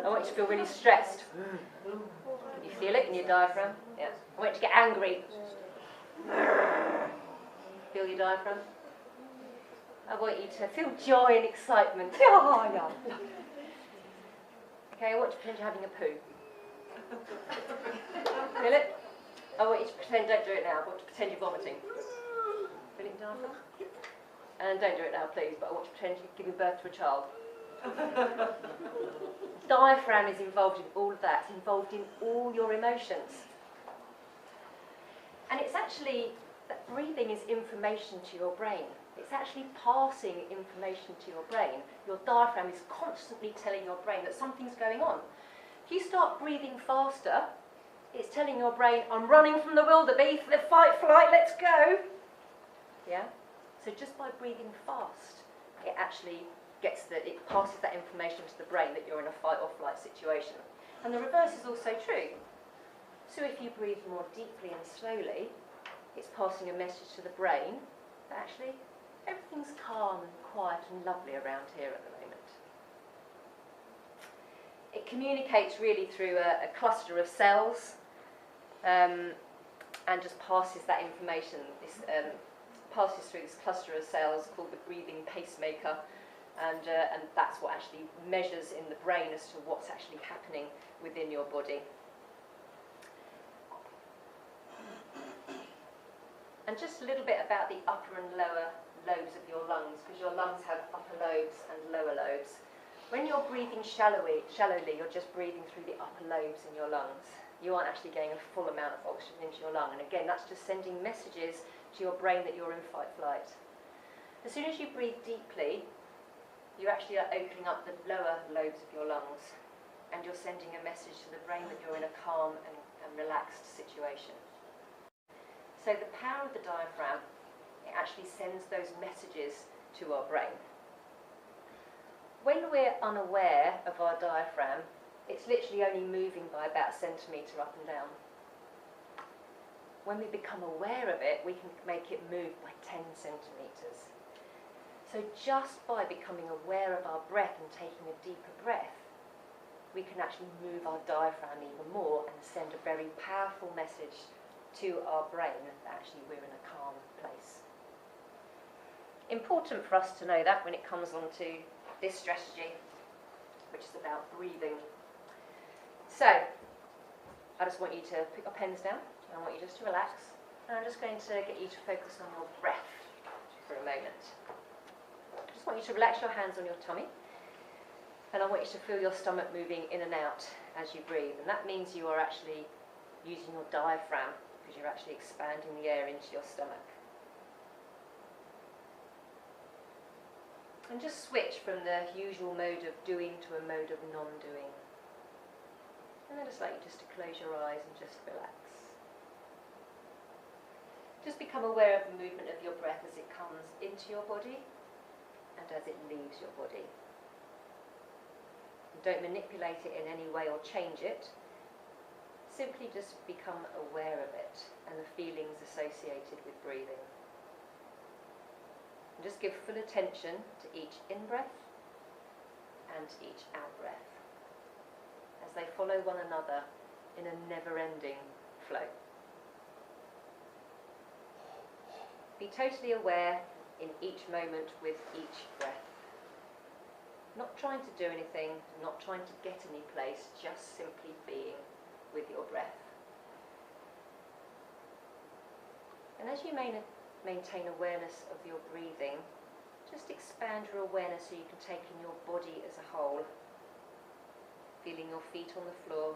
I want you to feel really stressed. Can you feel it in your diaphragm? Yeah. I want you to get angry. Feel your diaphragm. I want you to feel joy and excitement. Okay, I want you to pretend you're having a poo. Feel it? I want you to pretend, don't do it now, I want you to pretend you're vomiting. Feel it in your diaphragm? And don't do it now, please, but I want you to pretend you're giving birth to a child. Diaphragm is involved in all of that. It's involved in all your emotions. And it's actually, that breathing is information to your brain. It's actually passing information to your brain. Your diaphragm is constantly telling your brain that something's going on. If you start breathing faster, it's telling your brain, I'm running from the wildebeest, the fight, flight, let's go. Yeah? So just by breathing fast, it actually it passes that information to the brain that you're in a fight or flight situation. And the reverse is also true. So if you breathe more deeply and slowly, it's passing a message to the brain that actually everything's calm and quiet and lovely around here at the moment. It communicates really through a cluster of cells and just passes that information. This passes through this cluster of cells called the breathing pacemaker, and that's what actually measures in the brain as to what's actually happening within your body. And just a little bit about the upper and lower lobes of your lungs, because your lungs have upper lobes and lower lobes. When you're breathing shallowly, you're just breathing through the upper lobes in your lungs. You aren't actually getting a full amount of oxygen into your lung. And again, that's just sending messages to your brain that you're in fight-flight. As soon as you breathe deeply, you actually are opening up the lower lobes of your lungs, and you're sending a message to the brain that you're in a calm and relaxed situation. So the power of the diaphragm, it actually sends those messages to our brain. When we're unaware of our diaphragm, it's literally only moving by about a centimetre up and down. When we become aware of it, we can make it move by 10 centimetres. So just by becoming aware of our breath and taking a deeper breath, we can actually move our diaphragm even more and send a very powerful message to our brain that actually we're in a calm place. Important for us to know that when it comes on to this strategy, which is about breathing. So, I just want you to put your pens down, and I want you just to relax. And I'm just going to get you to focus on your breath for a moment. I just want you to relax your hands on your tummy, and I want you to feel your stomach moving in and out as you breathe. And that means you are actually using your diaphragm, because you're actually expanding the air into your stomach. And just switch from the usual mode of doing to a mode of non-doing. And I'd just like you just to close your eyes and just relax. Just become aware of the movement of your breath as it comes into your body and as it leaves your body. And don't manipulate it in any way or change it. Simply just become aware of it and the feelings associated with breathing. And just give full attention to each in-breath and to each out-breath as they follow one another in a never-ending flow. Be totally aware in each moment with each breath. Not trying to do anything, not trying to get any place, just simply being with your breath. And as you maintain awareness of your breathing, just expand your awareness so you can take in your body as a whole, feeling your feet on the floor,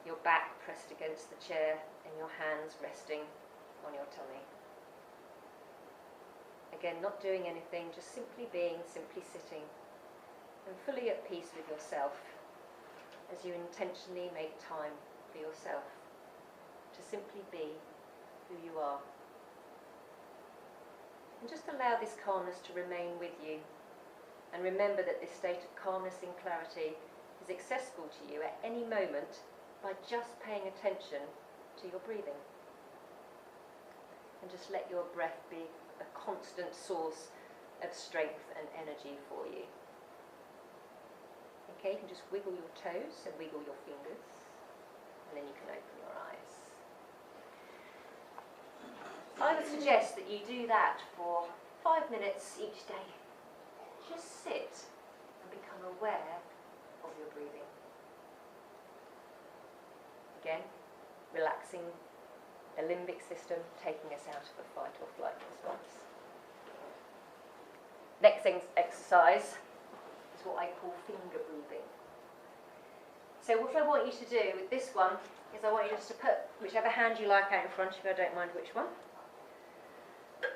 your back pressed against the chair and your hands resting on your tummy. Again, not doing anything, just simply being, simply sitting, and fully at peace with yourself as you intentionally make time for yourself to simply be who you are. And just allow this calmness to remain with you, and remember that this state of calmness and clarity is accessible to you at any moment by just paying attention to your breathing. And just let your breath be a constant source of strength and energy for you. Okay, you can just wiggle your toes and wiggle your fingers, and then you can open your eyes. I would suggest that you do that for 5 minutes each day. Just sit and become aware of your breathing. Again, relaxing the limbic system, taking us out of a fight or flight response. Next exercise is what I call finger breathing. So what I want you to do with this one is I want you just to put whichever hand you like out in front of you, I don't mind which one.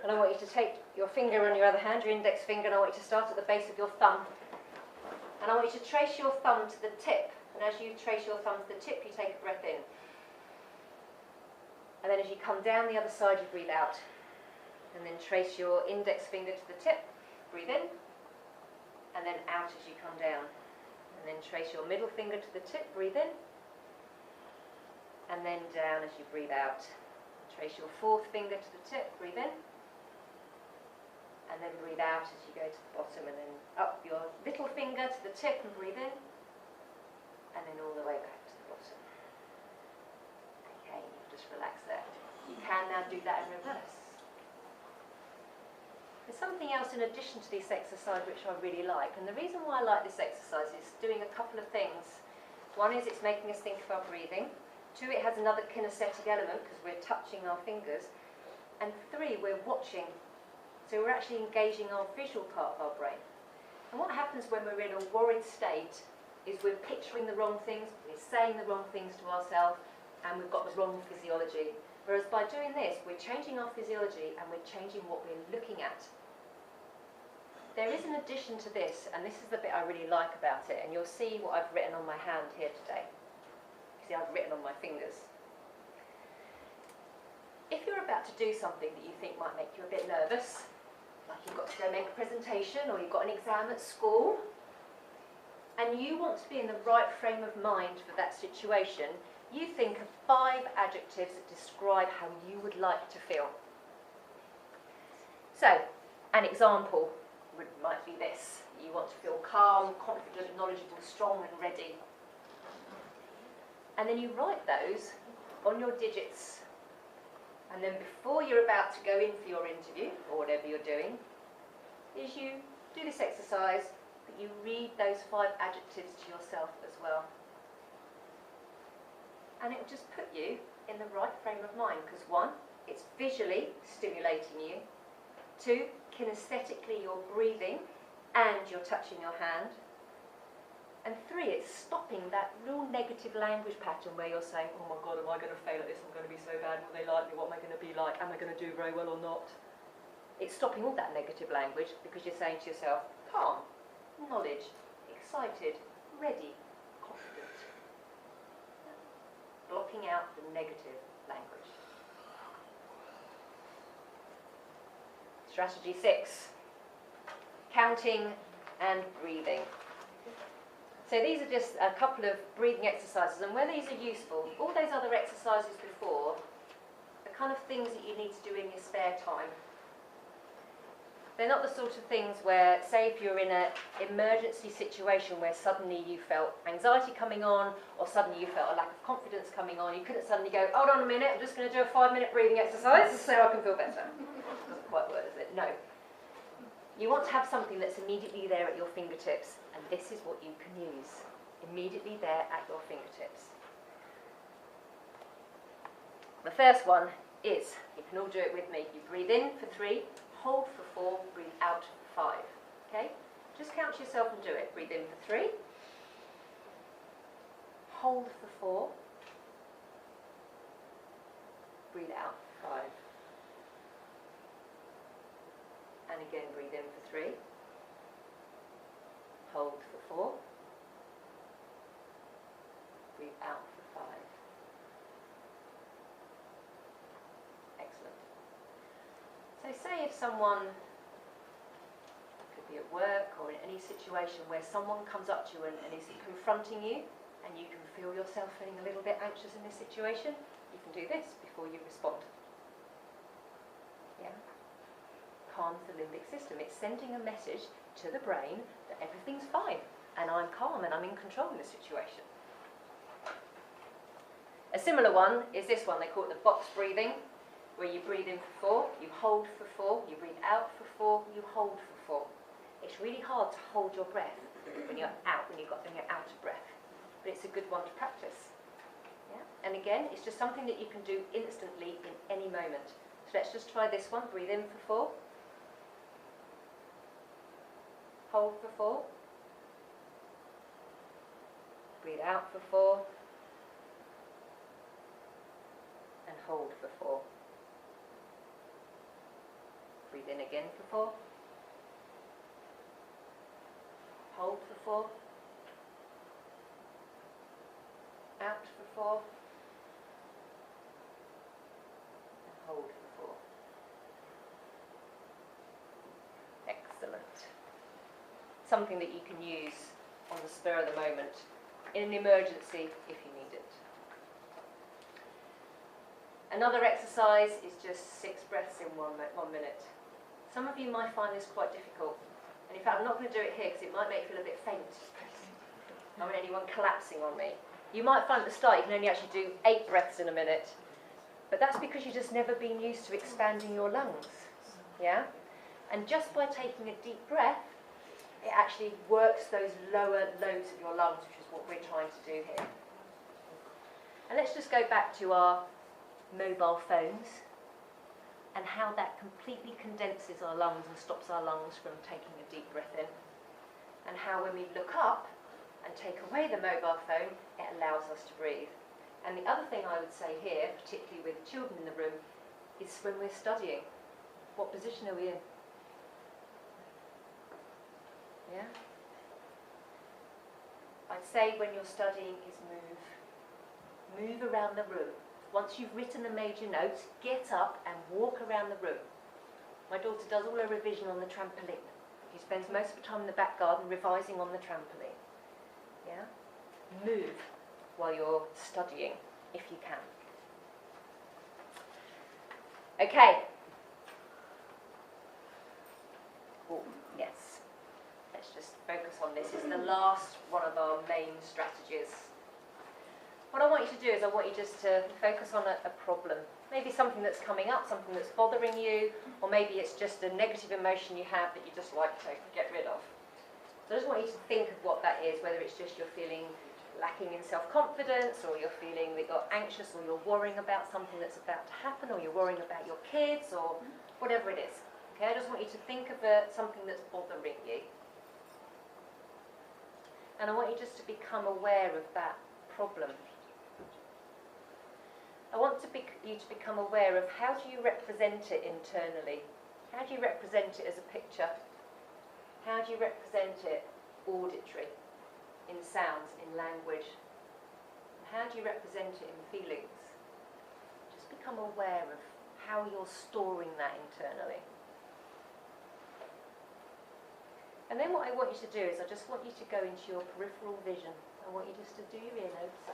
And I want you to take your finger on your other hand, your index finger, and I want you to start at the base of your thumb. And I want you to trace your thumb to the tip. And as you trace your thumb to the tip, you take a breath in. And then as you come down the other side, you breathe out. And then trace your index finger to the tip, breathe in, and then out as you come down. And then trace your middle finger to the tip, breathe in, and then down as you breathe out. Trace your fourth finger to the tip, breathe in, and then breathe out as you go to the bottom, and then up your little finger to the tip and breathe in, and then all the way back to the bottom. Okay, just relax there. You can now do that in reverse. There's something else in addition to this exercise which I really like, and the reason why I like this exercise is doing a couple of things. One is it's making us think of our breathing. 2, it has another kinesthetic element because we're touching our fingers. And 3, we're watching. So we're actually engaging our visual part of our brain. And what happens when we're in a worried state is we're picturing the wrong things, we're saying the wrong things to ourselves, and we've got the wrong physiology. Whereas by doing this, we're changing our physiology and we're changing what we're looking at. There is an addition to this, and this is the bit I really like about it, and you'll see what I've written on my hand here today. See, I've written on my fingers. If you're about to do something that you think might make you a bit nervous, like you've got to go make a presentation or you've got an exam at school, and you want to be in the right frame of mind for that situation, you think of 5 adjectives that describe how you would like to feel. So, an example might be this. You want to feel calm, confident, knowledgeable, strong and ready. And then you write those on your digits. And then before you're about to go in for your interview, or whatever you're doing, is you do this exercise, but you read those 5 adjectives to yourself as well. And it will just put you in the right frame of mind, because 1, it's visually stimulating you. 2, kinesthetically you're breathing and you're touching your hand. And 3, it's stopping that real negative language pattern where you're saying, oh my God, am I going to fail at this? I'm going to be so bad. Will they like me? What am I going to be like? Am I going to do very well or not? It's stopping all that negative language because you're saying to yourself, calm, knowledge, excited, ready, confident. Blocking out the negative language. Strategy 6, counting and breathing. So these are just a couple of breathing exercises, and where these are useful, all those other exercises before are kind of things that you need to do in your spare time. They're not the sort of things where, say if you're in an emergency situation where suddenly you felt anxiety coming on, or suddenly you felt a lack of confidence coming on, you couldn't suddenly go, hold on a minute, I'm just going to do a 5-minute breathing exercise so I can feel better. Doesn't quite work, does it? No. You want to have something that's immediately there at your fingertips, and this is what you can use. Immediately there at your fingertips. The first one is, you can all do it with me, you breathe in for 3, hold for 4, breathe out for 5. Okay? Just count to yourself and do it. Breathe in for 3, hold for 4, breathe out for 5. And again, breathe in for 3, hold for 4, breathe out for 5. Excellent. So say if someone, could be at work or in any situation where someone comes up to you and is confronting you, and you can feel yourself feeling a little bit anxious in this situation, you can do this before you respond. Yeah? Calms the limbic system. It's sending a message to the brain that everything's fine and I'm calm and I'm in control in the situation. A similar one is this one. They call it the box breathing, where you breathe in for 4, you hold for 4, you breathe out for 4, you hold for 4. It's really hard to hold your breath when you're out, when you're out of breath, but it's a good one to practice. Yeah? And again, it's just something that you can do instantly in any moment. So let's just try this one. Breathe in for 4. Hold for 4. Breathe out for 4. And hold for 4. Breathe in again for 4. Hold for 4. Out for 4. And hold for 4. Excellent. Something that you can use on the spur of the moment, in an emergency if you need it. Another exercise is just 6 breaths in 1 minute. Some of you might find this quite difficult, and in fact I'm not going to do it here because it might make you feel a bit faint. I don't want anyone collapsing on me. You might find at the start you can only actually do 8 breaths in a minute, but that's because you've just never been used to expanding your lungs. Yeah? And just by taking a deep breath, it actually works those lower lobes of your lungs, which is what we're trying to do here. And let's just go back to our mobile phones and how that completely condenses our lungs and stops our lungs from taking a deep breath in. And how when we look up and take away the mobile phone, it allows us to breathe. And the other thing I would say here, particularly with children in the room, is when we're studying, what position are we in? Yeah? I'd say when you're studying is move. Move around the room. Once you've written the major notes, get up and walk around the room. My daughter does all her revision on the trampoline. She spends most of the time in the back garden revising on the trampoline. Yeah? Move while you're studying, if you can. Okay. Oh, yes. Let's just focus on this. It's the last one of our main strategies. What I want you to do is I want you just to focus on a problem. Maybe something that's coming up, something that's bothering you, or maybe it's just a negative emotion you have that you just like to get rid of. So I just want you to think of what that is, whether it's just you're feeling lacking in self-confidence, or you're feeling that you're anxious, or you're worrying about something that's about to happen, or you're worrying about your kids, or whatever it is. Okay, I just want you to think of something that's bothering you. And I want you just to become aware of that problem. I want you to become aware of how do you represent it internally. How do you represent it as a picture? How do you represent it auditory, in sounds, in language? How do you represent it in feelings? Just become aware of how you're storing that internally. And then what I want you to do is I just want you to go into your peripheral vision. I want you just to do your earlobes.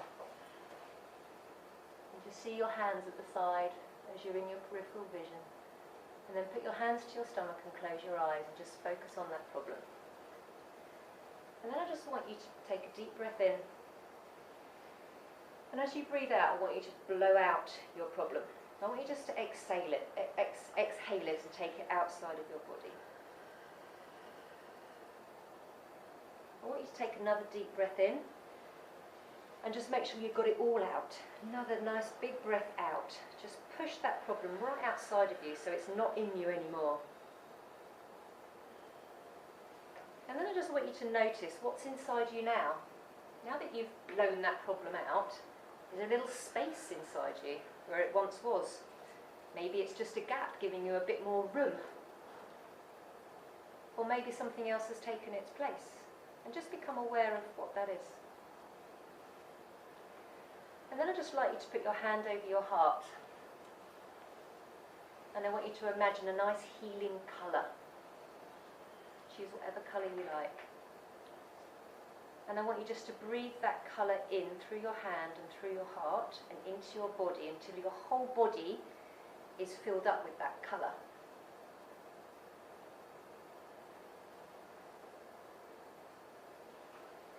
And just see your hands at the side as you're in your peripheral vision. And then put your hands to your stomach and close your eyes and just focus on that problem. And then I just want you to take a deep breath in. And as you breathe out, I want you to blow out your problem. I want you just to exhale it and take it outside of your body. I want you to take another deep breath in and just make sure you've got it all out. Another nice big breath out. Just push that problem right outside of you so it's not in you anymore. And then I just want you to notice what's inside you now. Now that you've blown that problem out, there's a little space inside you where it once was. Maybe it's just a gap giving you a bit more room. Or maybe something else has taken its place. And just become aware of what that is. And then I'd just like you to put your hand over your heart. And I want you to imagine a nice healing colour. Choose whatever colour you like. And I want you just to breathe that colour in through your hand and through your heart and into your body until your whole body is filled up with that colour.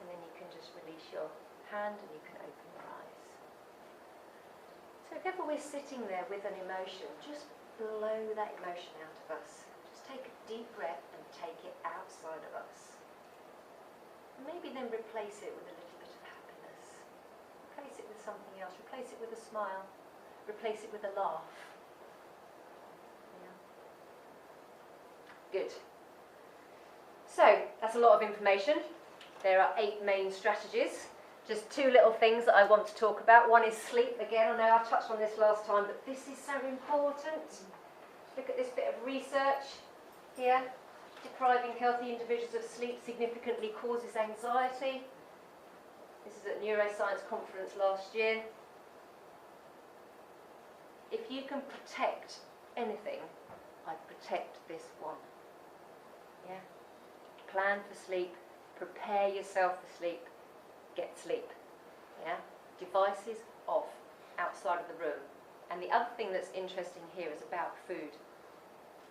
And then you can just release your hand and you can open your eyes. So if ever we're sitting there with an emotion, just blow that emotion out of us. Just take a deep breath and take it outside of us. And maybe then replace it with a little bit of happiness. Replace it with something else. Replace it with a smile. Replace it with a laugh. Yeah. Good. So that's a lot of information. There are 8 main strategies. Just 2 little things that I want to talk about. One is sleep. Again, I know I touched on this last time, but this is so important. Look at this bit of research here. Depriving healthy individuals of sleep significantly causes anxiety. This is at Neuroscience Conference last year. If you can protect anything, I'd protect this one. Yeah? Plan for sleep. Prepare yourself for sleep. Get sleep. Yeah? Devices off, outside of the room. And the other thing that's interesting here is about food.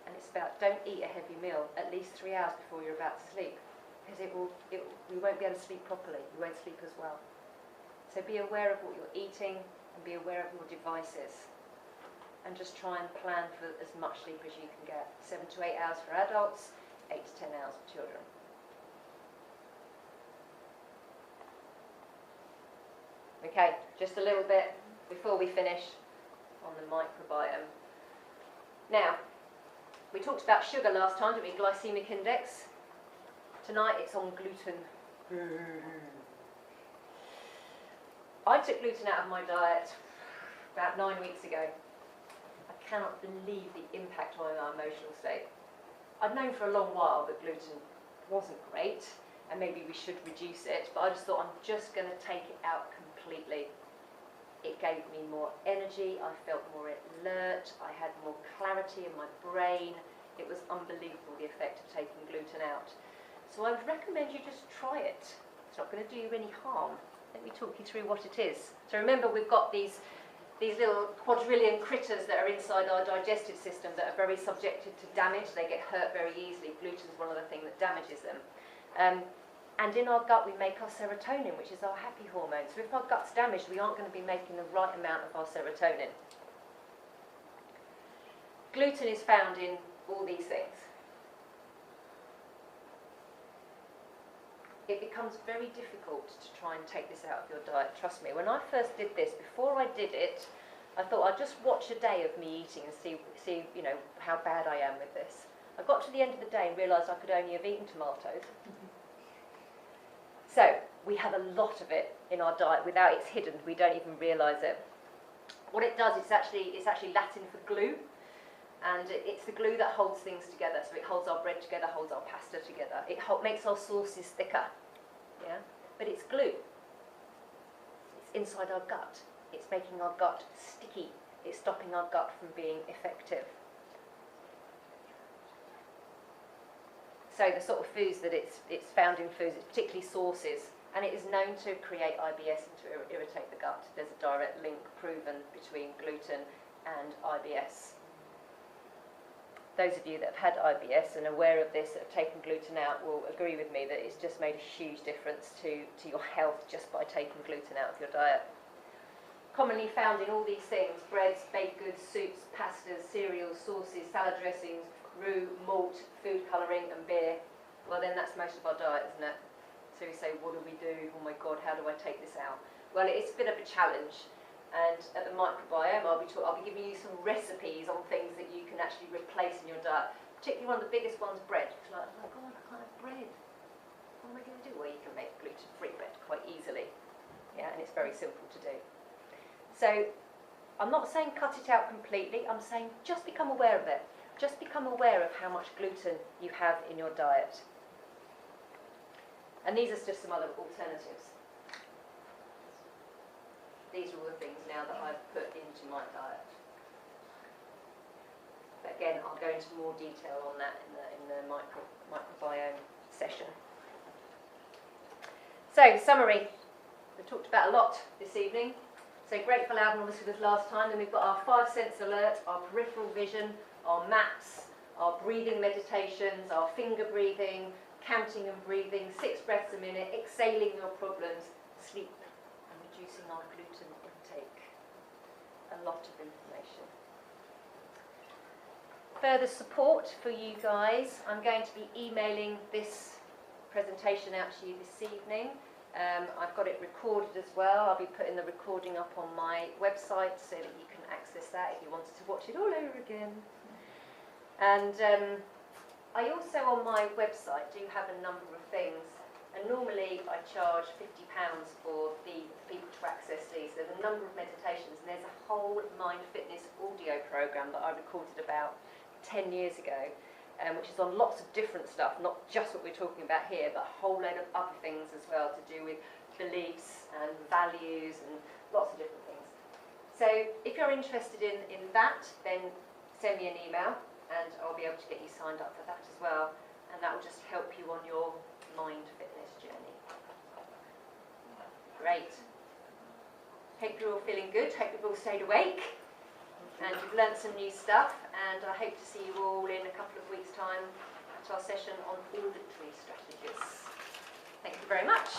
And it's about don't eat a heavy meal at least 3 hours before you're about to sleep. Because you won't be able to sleep properly. You won't sleep as well. So be aware of what you're eating and be aware of your devices. And just try and plan for as much sleep as you can get. 7 to 8 hours for adults, 8 to 10 hours for children. Okay, just a little bit before we finish on the microbiome. Now, we talked about sugar last time, didn't we? Glycemic index. Tonight it's on gluten. I took gluten out of my diet about 9 weeks ago. I cannot believe the impact on our emotional state. I'd known for a long while that gluten wasn't great and maybe we should reduce it, but I just thought I'm just going to take it out completely. It gave me more energy, I felt more alert, I had more clarity in my brain. It was unbelievable, the effect of taking gluten out. So I would recommend you just try it. It's not going to do you any harm. Let me talk you through what it is. So remember, we've got these little quadrillion critters that are inside our digestive system that are very subjected to damage. They get hurt very easily. Gluten is one of the things that damages them. And in our gut we make our serotonin, which is our happy hormone. So if our gut's damaged, we aren't going to be making the right amount of our serotonin. Gluten is found in all these things. it becomes very difficult to try and take this out of your diet. Trust me, when I first did this, before I did it, I thought I'd just watch a day of me eating and see you know, how bad I am with this. I got to the end of the day and realised I could only have eaten tomatoes. So, we have a lot of it in our diet without it's hidden, we don't even realise it. What it does, it's actually Latin for glue, and it's the glue that holds things together. So it holds our bread together, holds our pasta together. It makes our sauces thicker, yeah? But it's glue. It's inside our gut. It's making our gut sticky. It's stopping our gut from being effective. So the sort of foods that it's found in foods, it's particularly sauces, and it is known to create IBS and to irritate the gut. There's a direct link proven between gluten and IBS. Those of you that have had IBS and are aware of this, that have taken gluten out, will agree with me that it's just made a huge difference to your health just by taking gluten out of your diet. Commonly found in all these things: breads, baked goods, soups, pastas, cereals, sauces, salad dressings, roux, malt, food colouring and beer. Well, then that's most of our diet, isn't it? So we say, what do we do? Oh my God, how do I take this out? Well, it's a bit of a challenge. And at the microbiome, I'll be giving you some recipes on things that you can actually replace in your diet. Particularly one of the biggest ones, bread. It's like, oh my God, I can't have bread. What am I going to do? Well, you can make gluten-free bread quite easily. Yeah, and it's very simple to do. So I'm not saying cut it out completely. I'm saying just become aware of it. Just become aware of how much gluten you have in your diet. And these are just some other alternatives. These are all the things now that I've put into my diet. But again, I'll go into more detail on that in the microbiome session. So, summary. We talked about a lot this evening. So, grateful album obviously was last time. Then we've got our 5 sense alert, our peripheral vision, our maps, our breathing meditations, our finger breathing, counting and breathing, 6 breaths a minute, exhaling your problems, sleep, and reducing our gluten intake. A lot of information. Further support for you guys, I'm going to be emailing this presentation out to you this evening. I've got it recorded as well. I'll be putting the recording up on my website so that you can access that if you wanted to watch it all over again. And I also, on my website, do have a number of things. And normally I charge £50 for the people to access these. There's a number of meditations, and there's a whole Mind Fitness audio program that I recorded about 10 years ago, which is on lots of different stuff, not just what we're talking about here, but a whole load of other things as well to do with beliefs and values and lots of different things. So if you're interested in that, then send me an email and I'll be able to get you signed up for that as well, and that will just help you on your mind fitness journey. Great. Hope you're all feeling good, hope you've all stayed awake and you've learnt some new stuff, and I hope to see you all in a couple of weeks' time at our session on auditory strategies. Thank you very much.